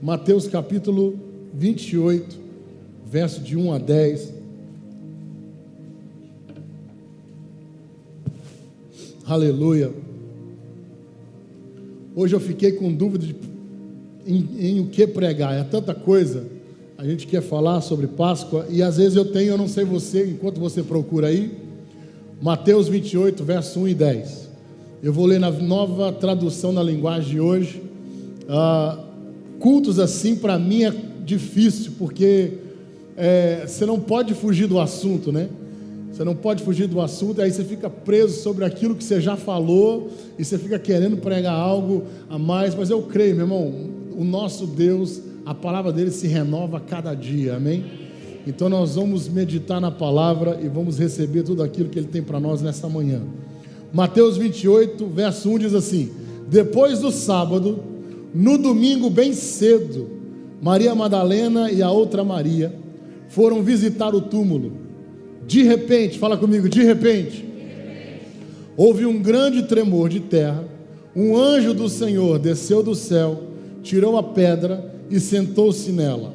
Mateus capítulo 28, verso de 1 a 10. Aleluia. Hoje eu fiquei com dúvida em o que pregar. É tanta coisa. A gente quer falar sobre Páscoa e às vezes eu não sei você, enquanto você procura aí, Mateus 28, verso 1 e 10. Eu vou ler na nova tradução na linguagem de hoje. Cultos assim para mim é difícil, porque você não pode fugir do assunto, né? Você não pode fugir do assunto, aí você fica preso sobre aquilo que você já falou, e você fica querendo pregar algo a mais, mas eu creio, meu irmão, o nosso Deus, a palavra dele se renova a cada dia, amém? Então nós vamos meditar na palavra e vamos receber tudo aquilo que ele tem para nós nessa manhã. Mateus 28, verso 1 diz assim: depois do sábado, no domingo bem cedo, Maria Madalena e a outra Maria foram visitar o túmulo. De repente, fala comigo, de repente, houve um grande tremor de terra, um anjo do Senhor desceu do céu, tirou a pedra e sentou-se nela.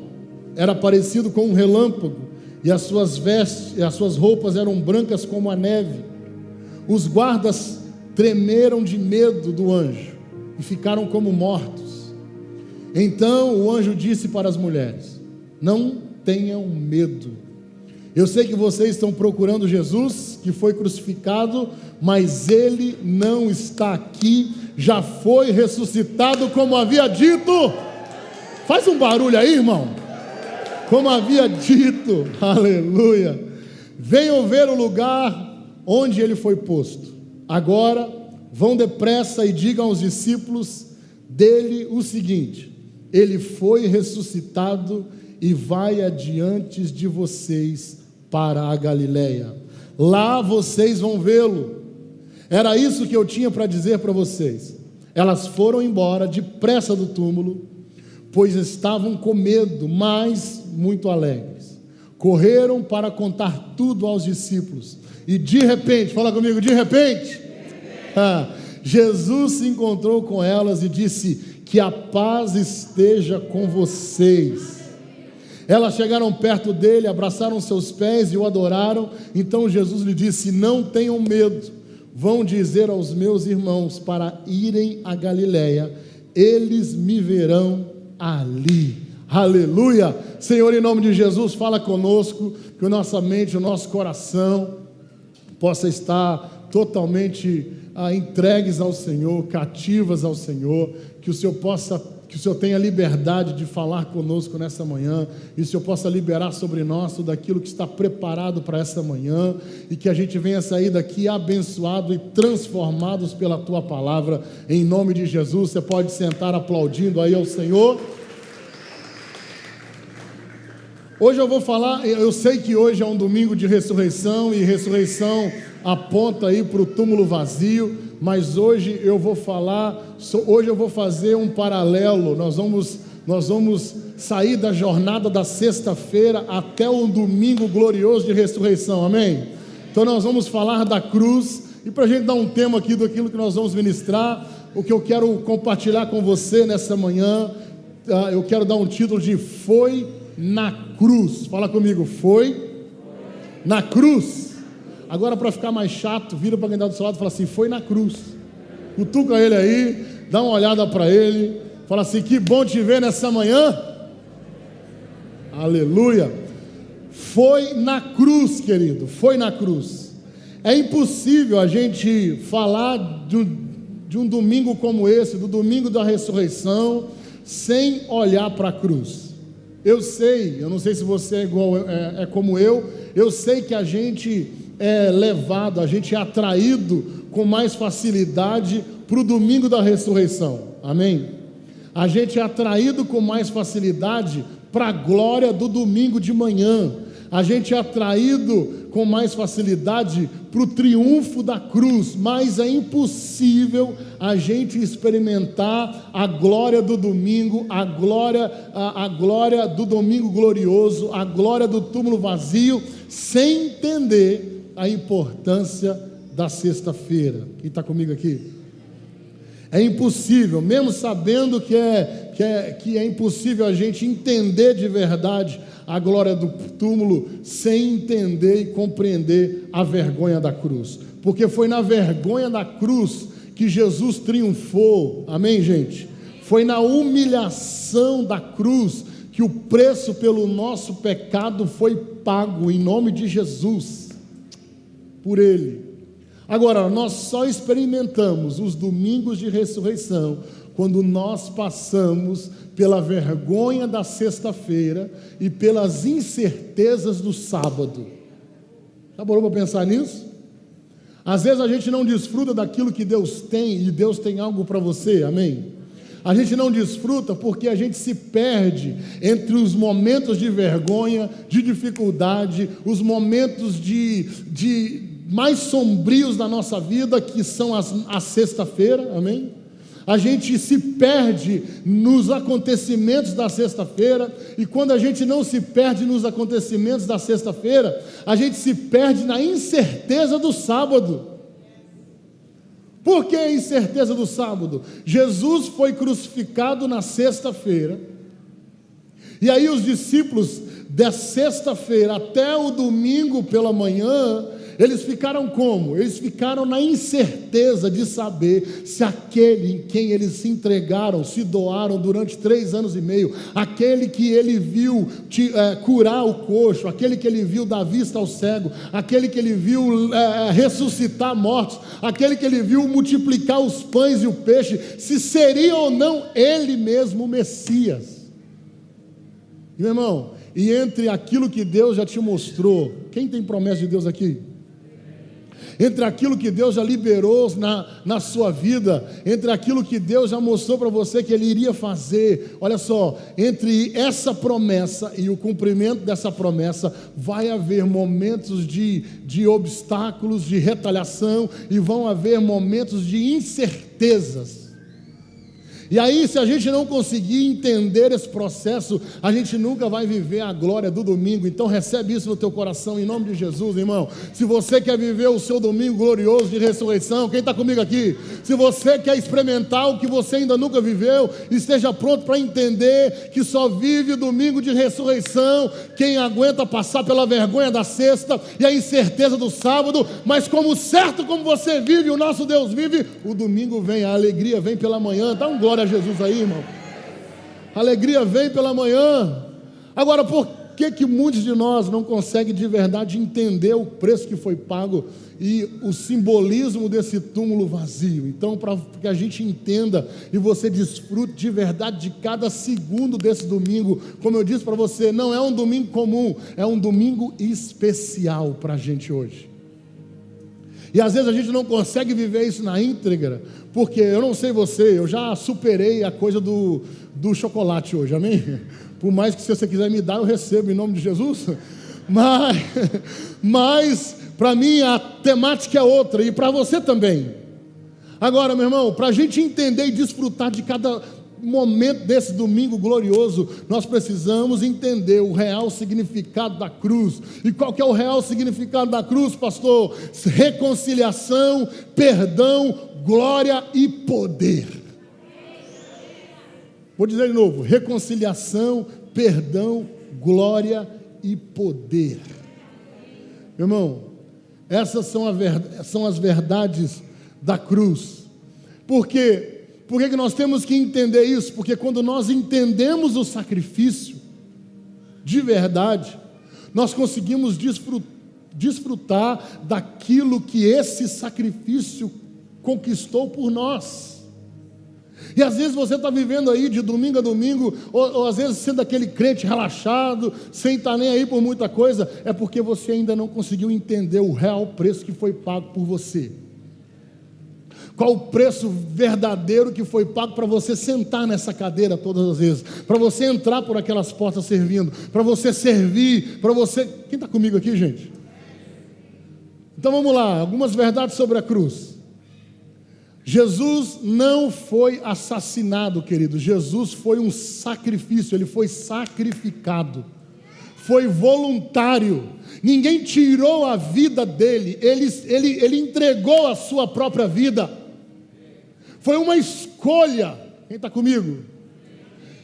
Era parecido com um relâmpago, e as suas vestes e as suas roupas eram brancas como a neve. Os guardas tremeram de medo do anjo e ficaram como mortos. Então o anjo disse para as mulheres: não tenham medo. Eu sei que vocês estão procurando Jesus, que foi crucificado, mas ele não está aqui, já foi ressuscitado como havia dito. Faz um barulho aí, irmão. Como havia dito, aleluia. Venham ver o lugar onde ele foi posto. Agora vão depressa e digam aos discípulos dele o seguinte: ele foi ressuscitado e vai adiante de vocês para a Galileia. Lá vocês vão vê-lo. Era isso que eu tinha para dizer para vocês. Elas foram embora depressa do túmulo, pois estavam com medo, mas muito alegres. Correram para contar tudo aos discípulos. E de repente, fala comigo, de repente, Jesus se encontrou com elas e disse: que a paz esteja com vocês. Elas chegaram perto dele, abraçaram seus pés e o adoraram. Então Jesus lhe disse: não tenham medo, vão dizer aos meus irmãos para irem a Galileia, eles me verão ali. Aleluia. Senhor, em nome de Jesus, fala conosco, que a nossa mente, o nosso coração possa estar totalmente entregues ao Senhor, cativas ao Senhor, que o Senhor tenha liberdade de falar conosco nessa manhã, e o Senhor possa liberar sobre nós tudo aquilo que está preparado para essa manhã, e que a gente venha sair daqui abençoado e transformados pela Tua palavra, em nome de Jesus. Você pode sentar aplaudindo aí ao Senhor. Hoje eu vou falar, eu sei que hoje é um domingo de ressurreição, e ressurreição aponta aí para o túmulo vazio, mas hoje eu vou fazer um paralelo. Nós vamos sair da jornada da sexta-feira até o domingo glorioso de ressurreição, amém? Então nós vamos falar da cruz, e para a gente dar um tema aqui daquilo que nós vamos ministrar, o que eu quero compartilhar com você nessa manhã, eu quero dar um título de Foi na Cruz. Fala comigo, foi na cruz. Agora, para ficar mais chato, vira para quem está do seu lado e fala assim: foi na cruz. Cutuca ele aí, dá uma olhada para ele, fala assim: que bom te ver nessa manhã. Aleluia. Foi na cruz, querido, foi na cruz. É impossível a gente falar de um domingo como esse, do domingo da ressurreição, sem olhar para a cruz. Eu sei, eu não sei se você é igual, como eu sei que a gente é levado, a gente é atraído com mais facilidade para o domingo da ressurreição, amém? A gente é atraído com mais facilidade para a glória do domingo de manhã, a gente é atraído com mais facilidade para o triunfo da cruz, mas é impossível a gente experimentar a glória do domingo, a glória do domingo glorioso, a glória do túmulo vazio, sem entender a importância da sexta-feira. Quem está comigo aqui? É impossível, mesmo sabendo que é que é impossível a gente entender de verdade a glória do túmulo sem entender e compreender a vergonha da cruz. Porque foi na vergonha da cruz que Jesus triunfou, amém, gente? Foi na humilhação da cruz que o preço pelo nosso pecado foi pago, em nome de Jesus, por Ele. Agora, nós só experimentamos os domingos de ressurreição quando nós passamos pela vergonha da sexta-feira e pelas incertezas do sábado. Já parou para pensar nisso? Às vezes a gente não desfruta daquilo que Deus tem, e Deus tem algo para você, amém? A gente não desfruta porque a gente se perde entre os momentos de vergonha, de dificuldade, os momentos de mais sombrios da nossa vida, que são a sexta-feira, amém? A gente se perde nos acontecimentos da sexta-feira, e quando a gente não se perde nos acontecimentos da sexta-feira, a gente se perde na incerteza do sábado. Por que a incerteza do sábado? Jesus foi crucificado na sexta-feira, e aí os discípulos, da sexta-feira até o domingo pela manhã, eles ficaram como? Eles ficaram na incerteza de saber se aquele em quem eles se entregaram, se doaram durante 3 anos e meio, aquele que ele viu curar o coxo, aquele que ele viu dar vista ao cego, aquele que ele viu ressuscitar mortos, aquele que ele viu multiplicar os pães e o peixe, se seria ou não ele mesmo o Messias. E, meu irmão, e entre aquilo que Deus já te mostrou, quem tem promessa de Deus aqui? Entre aquilo que Deus já liberou na sua vida, entre aquilo que Deus já mostrou para você que Ele iria fazer, olha só, entre essa promessa e o cumprimento dessa promessa, vai haver momentos de obstáculos, de retaliação, e vão haver momentos de incertezas. E aí, se a gente não conseguir entender esse processo, a gente nunca vai viver a glória do domingo. Então recebe isso no teu coração, em nome de Jesus, irmão. Se você quer viver o seu domingo glorioso de ressurreição, quem está comigo aqui? Se você quer experimentar o que você ainda nunca viveu, esteja pronto para entender que só vive o domingo de ressurreição quem aguenta passar pela vergonha da sexta e a incerteza do sábado. Mas como certo como você vive, o nosso Deus vive, o domingo vem, a alegria vem pela manhã. Dá um glória a Jesus aí, irmão. A alegria vem pela manhã. Agora, por que muitos de nós não conseguem de verdade entender o preço que foi pago e o simbolismo desse túmulo vazio? Então, para que a gente entenda e você desfrute de verdade de cada segundo desse domingo, como eu disse para você, não é um domingo comum, é um domingo especial para a gente hoje. E às vezes a gente não consegue viver isso na íntegra, porque eu não sei você, eu já superei a coisa do chocolate hoje, amém? Por mais que se você quiser me dar, eu recebo em nome de Jesus. Mas para mim a temática é outra, e para você também. Agora, meu irmão, para a gente entender e desfrutar de cada momento desse domingo glorioso, nós precisamos entender o real significado da cruz. E qual que é o real significado da cruz, pastor? Reconciliação, perdão, glória e poder. Vou dizer de novo: reconciliação, perdão, glória e poder. Meu irmão, essas são as verdades da cruz. Por quê? Por que nós temos que entender isso? Porque quando nós entendemos o sacrifício de verdade, nós conseguimos desfrutar daquilo que esse sacrifício conquistou por nós. E às vezes você está vivendo aí de domingo a domingo, ou às vezes sendo aquele crente relaxado, sem estar nem aí por muita coisa, é porque você ainda não conseguiu entender o real preço que foi pago por você. Qual o preço verdadeiro que foi pago para você sentar nessa cadeira todas as vezes, para você entrar por aquelas portas servindo, para você servir, para você... Quem está comigo aqui, gente? Então vamos lá, algumas verdades sobre a cruz. Jesus não foi assassinado, querido. Jesus foi um sacrifício, Ele foi sacrificado, foi voluntário. Ninguém tirou a vida dele, ele entregou a sua própria vida. Foi uma escolha. Quem está comigo?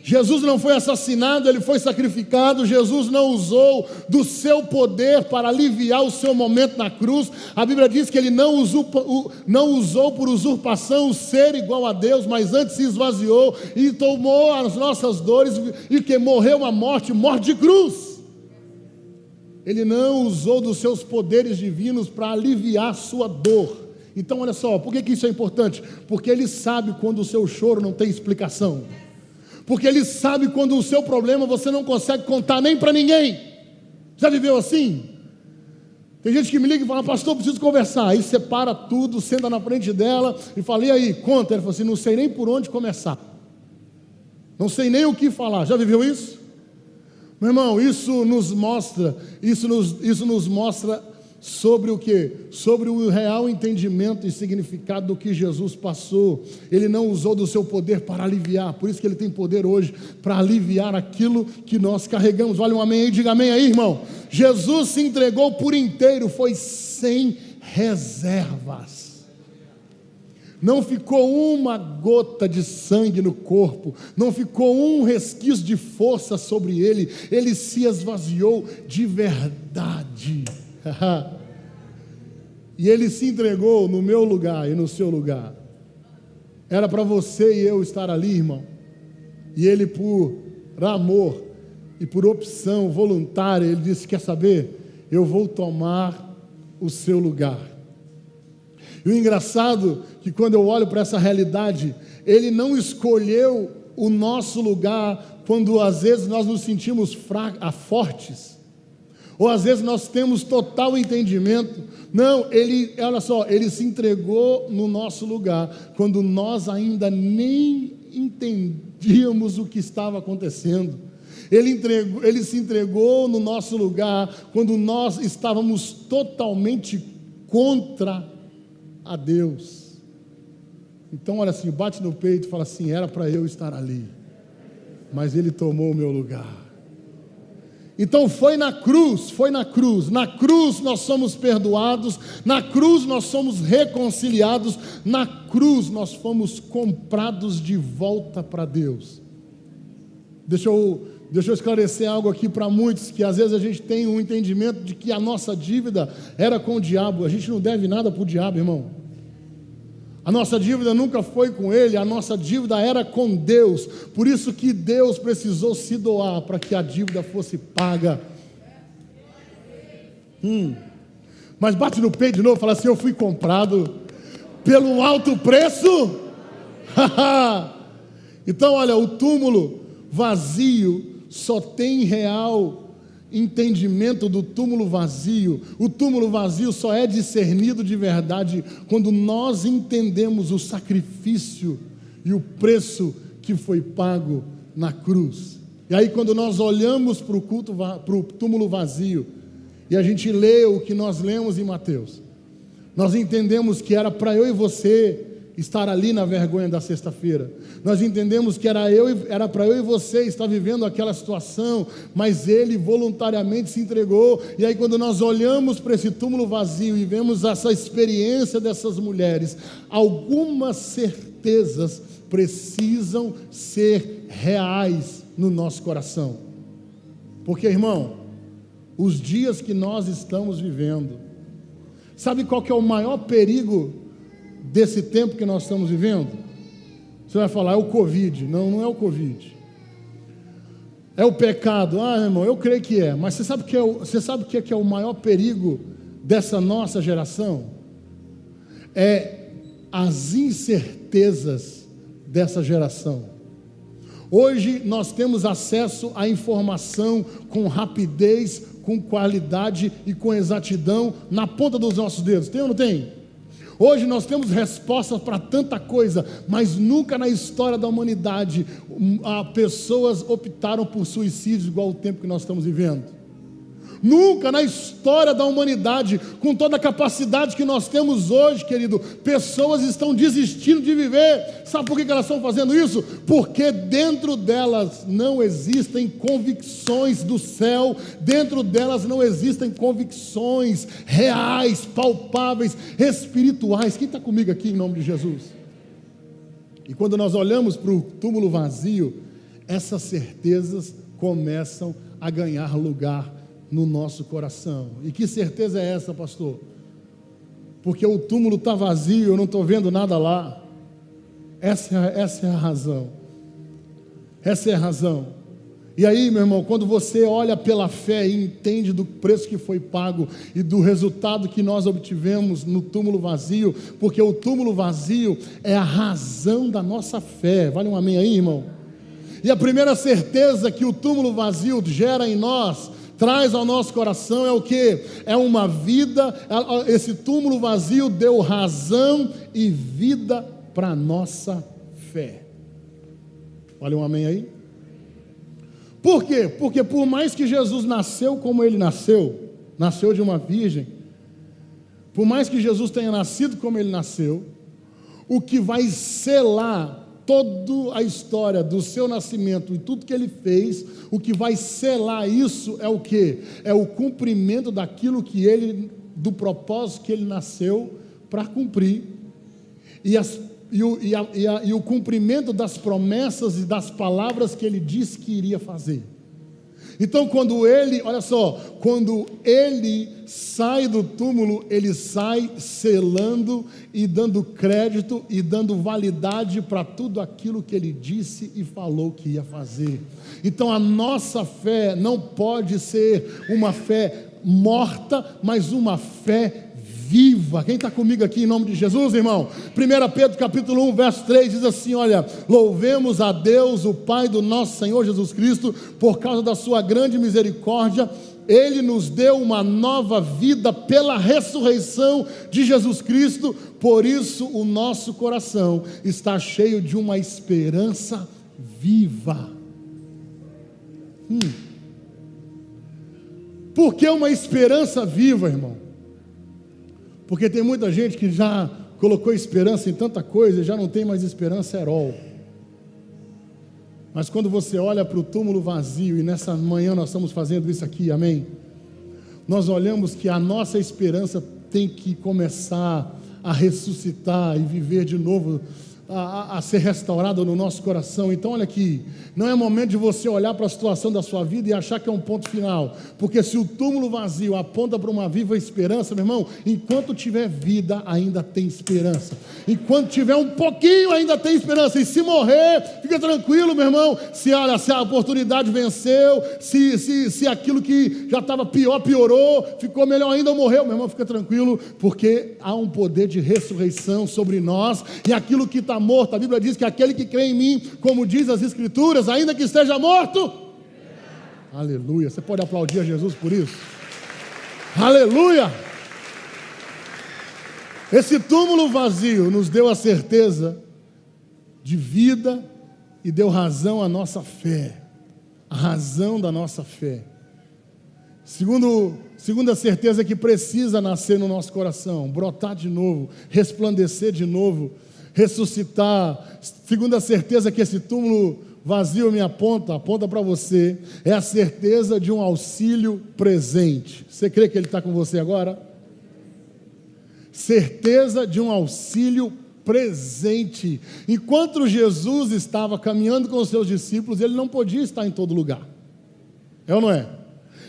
Jesus não foi assassinado, ele foi sacrificado. Jesus não usou do seu poder para aliviar o seu momento na cruz. A Bíblia diz que ele não usou por usurpação o ser igual a Deus, mas antes se esvaziou e tomou as nossas dores e que morreu uma morte de cruz. Ele não usou dos seus poderes divinos para aliviar a sua dor. Então olha só, por que isso é importante? Porque ele sabe quando o seu choro não tem explicação. Porque ele sabe quando o seu problema você não consegue contar nem para ninguém. Já viveu assim? Tem gente que me liga e fala: pastor, preciso conversar. Aí separa tudo, senta na frente dela e fala: e aí, conta. Ele fala assim: não sei nem por onde começar. Não sei nem o que falar. Já viveu isso? Meu irmão, isso nos mostra sobre o quê? Sobre o real entendimento e significado do que Jesus passou. Ele não usou do seu poder para aliviar, por isso que ele tem poder hoje para aliviar aquilo que nós carregamos. Olha um amém aí, diga amém aí, irmão. Jesus se entregou por inteiro, foi sem reservas. Não ficou uma gota de sangue no corpo, não ficou um resquício de força sobre ele, ele se esvaziou de verdade. E ele se entregou no meu lugar e no seu lugar. Era para você e eu estar ali, irmão. E ele, por amor e por opção voluntária, ele disse: quer saber? Eu vou tomar o seu lugar. E o engraçado é que quando eu olho para essa realidade, ele não escolheu o nosso lugar quando às vezes nós nos sentimos fortes, ou às vezes nós temos total entendimento. Não, olha só, ele se entregou no nosso lugar quando nós ainda nem entendíamos o que estava acontecendo. Ele se entregou no nosso lugar quando nós estávamos totalmente contra a Deus. Então olha assim, bate no peito e fala assim: era para eu estar ali, mas ele tomou o meu lugar. Então foi na cruz, na cruz nós somos perdoados, na cruz nós somos reconciliados, na cruz nós fomos comprados de volta para Deus. Deixa eu esclarecer algo aqui para muitos, que às vezes a gente tem um entendimento de que a nossa dívida era com o diabo. A gente não deve nada para o diabo, irmão. A nossa dívida nunca foi com ele, a nossa dívida era com Deus. Por isso que Deus precisou se doar para que a dívida fosse paga. Mas bate no peito de novo e fala assim: eu fui comprado pelo alto preço. Então olha, o túmulo vazio só tem real entendimento do túmulo vazio. O túmulo vazio só é discernido de verdade quando nós entendemos o sacrifício e o preço que foi pago na cruz. E aí quando nós olhamos para o túmulo vazio e a gente lê o que nós lemos em Mateus, nós entendemos que era para eu e você estar ali na vergonha da sexta-feira. Nós entendemos que era para eu e você estar vivendo aquela situação, mas ele voluntariamente se entregou. E aí quando nós olhamos para esse túmulo vazio e vemos essa experiência dessas mulheres, algumas certezas precisam ser reais no nosso coração. Porque, irmão, os dias que nós estamos vivendo, sabe qual que é o maior perigo desse tempo que nós estamos vivendo? Você vai falar: é o Covid. Não é o Covid. É o pecado. Ah, irmão, eu creio que é. Mas você sabe o que é o maior perigo dessa nossa geração? É as incertezas dessa geração. Hoje nós temos acesso à informação com rapidez, com qualidade e com exatidão na ponta dos nossos dedos. Tem ou não tem? Hoje nós temos respostas para tanta coisa, mas nunca na história da humanidade pessoas optaram por suicídio igual o tempo que nós estamos vivendo. Nunca na história da humanidade, com toda a capacidade que nós temos hoje, querido, pessoas estão desistindo de viver. Sabe por que elas estão fazendo isso? Porque dentro delas não existem convicções do céu, dentro delas não existem convicções reais, palpáveis, espirituais. Quem está comigo aqui em nome de Jesus? E quando nós olhamos para o túmulo vazio, essas certezas começam a ganhar lugar no nosso coração. E que certeza é essa, pastor? Porque o túmulo está vazio, eu não estou vendo nada lá. Essa é a razão. Essa é a razão. E aí, meu irmão, quando você olha pela fé e entende do preço que foi pago e do resultado que nós obtivemos no túmulo vazio, porque o túmulo vazio é a razão da nossa fé. Vale um amém aí, irmão? E a primeira certeza que o túmulo vazio gera em nós, traz ao nosso coração, é o que? É uma vida. Esse túmulo vazio deu razão e vida para a nossa fé. Vale um amém aí? Por quê? Porque por mais que Jesus nasceu como ele nasceu de uma virgem, por mais que Jesus tenha nascido como ele nasceu, o que vai selar toda a história do seu nascimento e tudo que ele fez, o que vai selar isso é o quê? É o cumprimento daquilo que ele, do propósito que ele nasceu para cumprir, e o cumprimento das promessas e das palavras que ele disse que iria fazer. Então quando ele, olha só, quando ele sai do túmulo, ele sai selando e dando crédito e dando validade para tudo aquilo que ele disse e falou que ia fazer. Então a nossa fé não pode ser uma fé morta, mas uma fé viva. Quem está comigo aqui em nome de Jesus, irmão? 1 Pedro capítulo 1, verso 3 diz assim, olha: louvemos a Deus, o Pai do nosso Senhor Jesus Cristo, por causa da sua grande misericórdia, Ele nos deu uma nova vida pela ressurreição de Jesus Cristo, por isso o nosso coração está cheio de uma esperança viva. Por que uma esperança viva, irmão? Porque tem muita gente que já colocou esperança em tanta coisa e já não tem mais esperança herói. Mas quando você olha para o túmulo vazio, e nessa manhã nós estamos fazendo isso aqui, amém? Nós olhamos que a nossa esperança tem que começar a ressuscitar e viver de novo, a ser restaurada no nosso coração. Então olha aqui, não é momento de você olhar para a situação da sua vida e achar que é um ponto final, porque se o túmulo vazio aponta para uma viva esperança, meu irmão, enquanto tiver vida ainda tem esperança, enquanto tiver um pouquinho ainda tem esperança, e se morrer, fica tranquilo, meu irmão, se a oportunidade venceu, se aquilo que já estava pior, piorou, ficou melhor ainda ou morreu, meu irmão, fica tranquilo, porque há um poder de ressurreição sobre nós, e aquilo que está morto, a Bíblia diz que aquele que crê em mim, como diz as Escrituras, ainda que esteja morto, aleluia, você pode aplaudir a Jesus por isso? Aleluia! Esse túmulo vazio nos deu a certeza de vida e deu razão à nossa fé, a razão da nossa fé. Segunda certeza que precisa nascer no nosso coração, brotar de novo, resplandecer de novo, ressuscitar. Segunda certeza que esse túmulo vazio me aponta para você, é a certeza de um auxílio presente. Você crê que Ele está com você agora? Certeza de um auxílio presente. Enquanto Jesus estava caminhando com os seus discípulos, Ele não podia estar em todo lugar. É ou não é?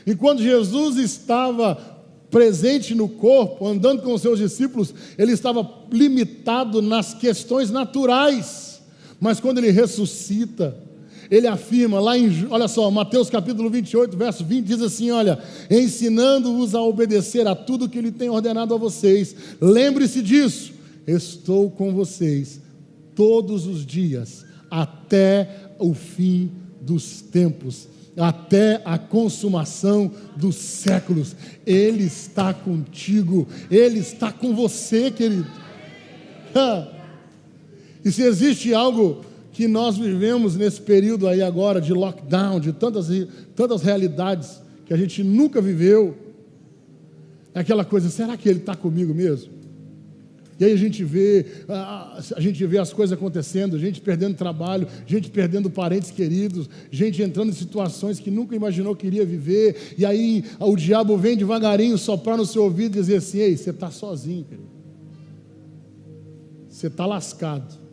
Enquanto Jesus estava presente no corpo, andando com os seus discípulos, Ele estava limitado nas questões naturais. Mas quando Ele ressuscita, Ele afirma lá em, olha só, Mateus capítulo 28, verso 20, diz assim, olha: ensinando-vos a obedecer a tudo que Ele tem ordenado a vocês, lembre-se disso, estou com vocês todos os dias, até o fim dos tempos, até a consumação dos séculos. Ele está contigo, Ele está com você, querido. E se existe algo que nós vivemos nesse período aí agora de lockdown, de tantas realidades que a gente nunca viveu, é aquela coisa: será que Ele está comigo mesmo? E aí a gente vê as coisas acontecendo, gente perdendo trabalho, gente perdendo parentes queridos, gente entrando em situações que nunca imaginou que iria viver, e aí o diabo vem devagarinho soprar no seu ouvido e dizer assim: ei, você está sozinho, querido. Você está lascado.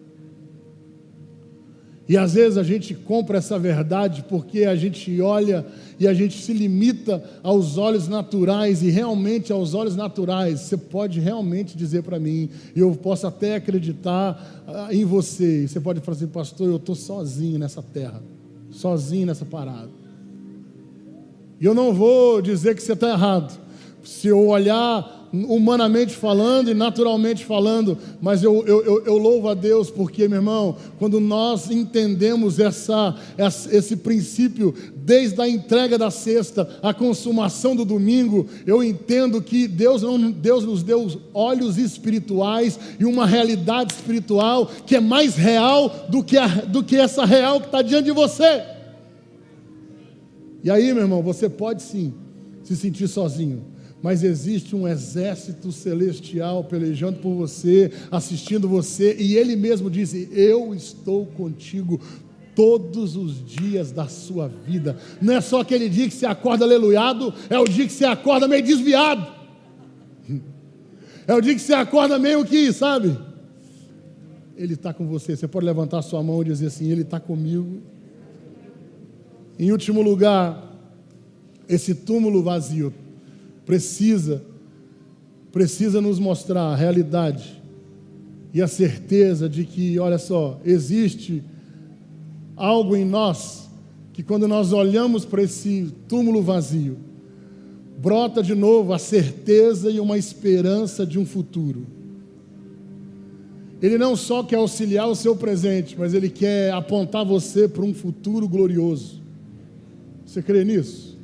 E às vezes a gente compra essa verdade porque a gente olha e a gente se limita aos olhos naturais, e realmente aos olhos naturais, você pode realmente dizer para mim, e eu posso até acreditar em você, e você pode falar assim: pastor, eu estou sozinho nessa terra, sozinho nessa parada. E eu não vou dizer que você está errado, se eu olhar humanamente falando e naturalmente falando, mas eu louvo a Deus, porque, meu irmão, quando nós entendemos esse princípio, desde a entrega da sexta, a consumação do domingo, eu entendo que Deus nos deu olhos espirituais e uma realidade espiritual que é mais real do que essa real que está diante de você. E aí, meu irmão, você pode sim se sentir sozinho, mas existe um exército celestial pelejando por você, assistindo você, e Ele mesmo disse: eu estou contigo todos os dias da sua vida. Não é só aquele dia que você acorda aleluiado, é o dia que você acorda meio desviado, é o dia que você acorda meio que, sabe, Ele está com você. Você pode levantar sua mão e dizer assim: Ele está comigo. Em último lugar, esse túmulo vazio precisa nos mostrar a realidade e a certeza de que, olha só, existe algo em nós que, quando nós olhamos para esse túmulo vazio, brota de novo a certeza e uma esperança de um futuro. Ele não só quer auxiliar o seu presente, mas Ele quer apontar você para um futuro glorioso. Você crê nisso?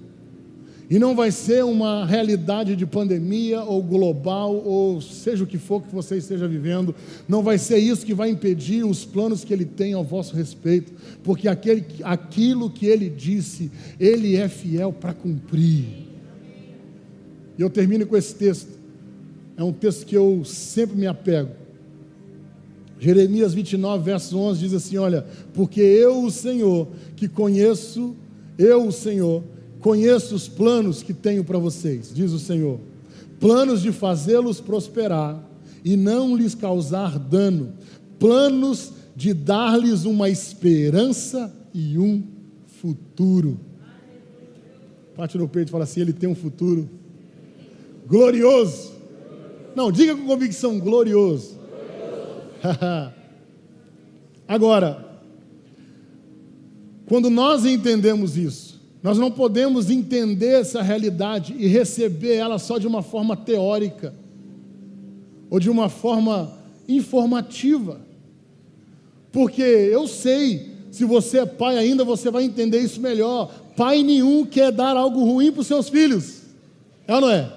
E não vai ser uma realidade de pandemia ou global, ou seja o que for que você esteja vivendo, não vai ser isso que vai impedir os planos que Ele tem ao vosso respeito, porque aquilo que Ele disse, Ele é fiel para cumprir. E eu termino com esse texto, é um texto que eu sempre me apego. Jeremias 29, verso 11 diz assim: olha, porque eu, o Senhor, conheço os planos que tenho para vocês, diz o Senhor, planos de fazê-los prosperar e não lhes causar dano, planos de dar-lhes uma esperança e um futuro. Bate no peito e fala assim: Ele tem um futuro glorioso. Não, diga com convicção: glorioso. Agora, quando nós entendemos isso, nós não podemos entender essa realidade e receber ela só de uma forma teórica ou de uma forma informativa, porque eu sei, se você é pai ainda, você vai entender isso melhor. Pai nenhum quer dar algo ruim para os seus filhos, é ou não é?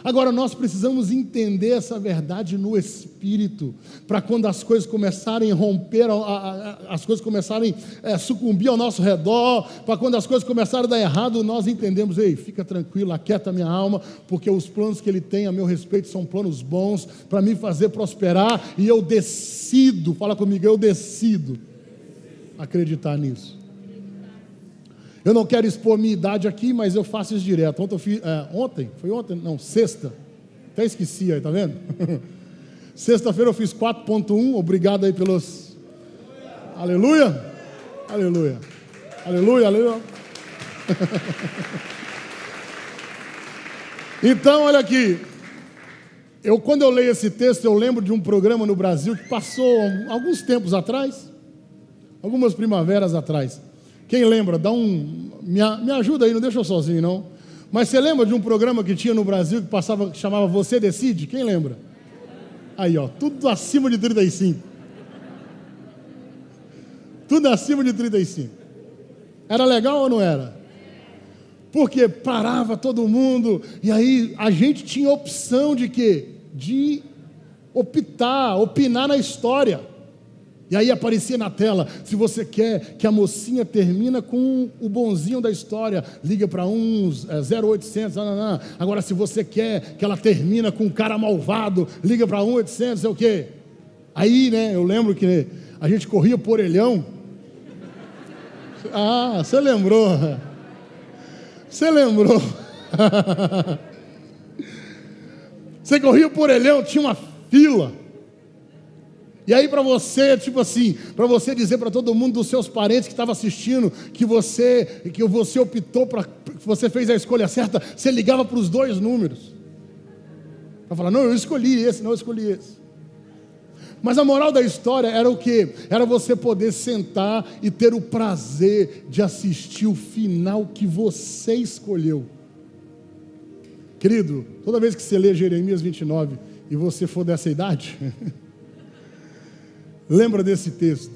Agora, nós precisamos entender essa verdade no Espírito, para quando as coisas começarem a romper, as coisas começarem a sucumbir ao nosso redor, para quando as coisas começarem a dar errado, nós entendemos: ei, fica tranquilo, aquieta minha alma, porque os planos que Ele tem a meu respeito são planos bons, para me fazer prosperar, e eu decido, fala comigo, eu decido acreditar nisso. Eu não quero expor minha idade aqui, mas eu faço isso direto. Sexta. Até esqueci aí, tá vendo? Sexta-feira eu fiz 4.1, obrigado aí pelos... Aleluia! Aleluia! Aleluia, aleluia! Então, olha aqui. Quando eu leio esse texto, eu lembro de um programa no Brasil que passou alguns tempos atrás, algumas primaveras atrás. Quem lembra? Me ajuda aí, não deixa eu sozinho não. Mas você lembra de um programa que tinha no Brasil que chamava Você Decide? Quem lembra? Aí, ó, tudo acima de 35. Tudo acima de 35. Era legal ou não era? Porque parava todo mundo, e aí a gente tinha opção de quê? De opinar na história. E aí aparecia na tela: se você quer que a mocinha termina com o bonzinho da história, liga para 0800, agora se você quer que ela termina com o cara malvado, liga para 1800, sei o quê. Aí, né, eu lembro que a gente corria por orelhão. Ah, você lembrou. Você lembrou. Você corria por orelhão, tinha uma fila. E aí para você, tipo assim, para você dizer para todo mundo dos seus parentes que estavam assistindo que você optou que você fez a escolha certa, você ligava para os 2 números. Para falar, não, eu escolhi esse, não, eu escolhi esse. Mas a moral da história era o quê? Era você poder sentar e ter o prazer de assistir o final que você escolheu. Querido, toda vez que você lê Jeremias 29 e você for dessa idade, lembra desse texto.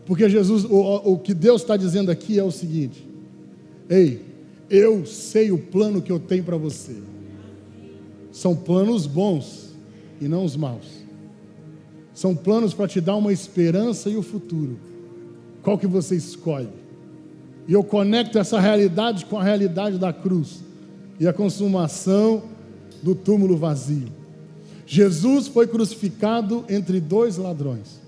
Porque Jesus, o que Deus está dizendo aqui é o seguinte: ei, eu sei o plano que eu tenho para você. São planos bons e não os maus. São planos para te dar uma esperança e o futuro. Qual que você escolhe? E eu conecto essa realidade com a realidade da cruz e a consumação do túmulo vazio. Jesus foi crucificado entre 2 ladrões.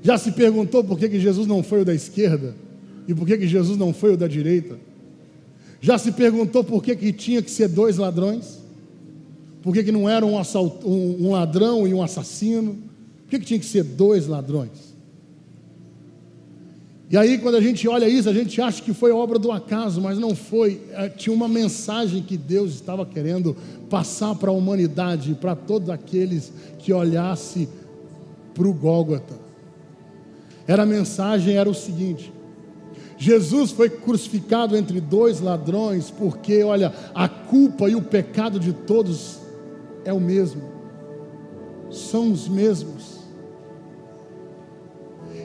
Já se perguntou por que Jesus não foi o da esquerda? E por que Jesus não foi o da direita? Já se perguntou por que tinha que ser 2 ladrões? Por que não era um ladrão e um assassino? Por que tinha que ser 2 ladrões? E aí quando a gente olha isso, a gente acha que foi obra do acaso, mas não foi. Tinha uma mensagem que Deus estava querendo passar para a humanidade, para todos aqueles que olhassem para o Gólgota. A mensagem era o seguinte: Jesus foi crucificado entre 2 ladrões, porque, olha, a culpa e o pecado de todos é o mesmo, são os mesmos.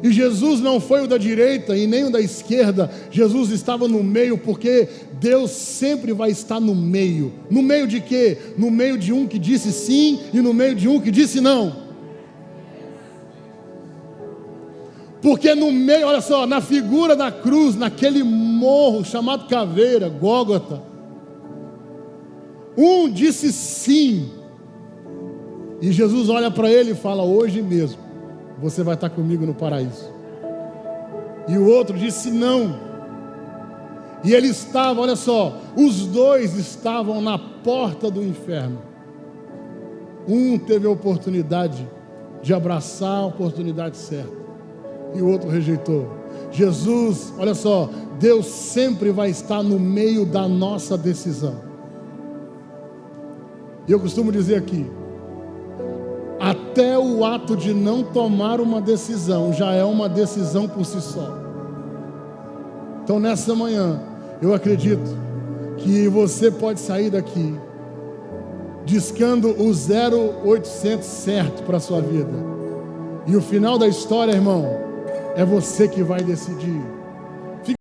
E Jesus não foi o da direita e nem o da esquerda, Jesus estava no meio, porque Deus sempre vai estar no meio. No meio de quê? No meio de um que disse sim e no meio de um que disse não. Porque no meio, olha só, na figura da cruz, naquele morro chamado Caveira, Gólgota, um disse sim, e Jesus olha para ele e fala: hoje mesmo você vai estar comigo no paraíso. E o outro disse não. E ele estava, olha só, os 2 estavam na porta do inferno. Um teve a oportunidade de abraçar a oportunidade certa, e o outro rejeitou. Jesus, olha só, Deus sempre vai estar no meio da nossa decisão. E eu costumo dizer aqui, até o ato de não tomar uma decisão já é uma decisão por si só. Então nessa manhã, eu acredito que você pode sair daqui discando o 0800 certo para a sua vida. E o final da história, irmão, é você que vai decidir.